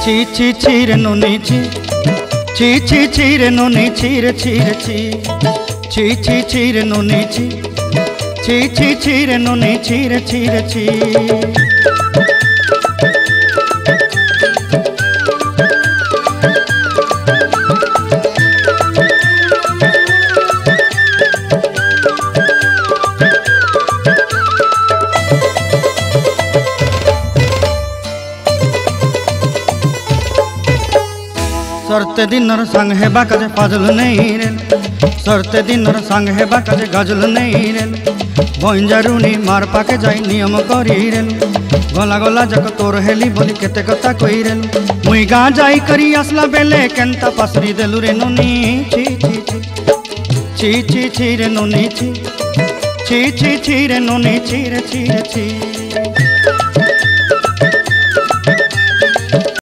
ছি ছি ছি রে নুনি ছি, ছি ছি ছি রে নুনি ছি রে ছি রে ছি, ছি ছি ছি রে নুনি ছি, ছি ছি ছি রে নুনি ছি রে ছি রে ছি। सरते दिनर संग हेबा काजे फाजल नहीं रेल, सरते दिनर संग हेबा काजे गजल नहीं रेल, बंजारुनी मार पाके जाई नियम करी रेल, गला गला जक तोर हेली बोली केते कथा कई रेल, मुई गा जाई करी आसला बेले केंता पासरी देलु रे नुनी छी छी छी, छी छी छी रे नुनी छी, छी छी छी रे नुनी छी रे छी रे छी।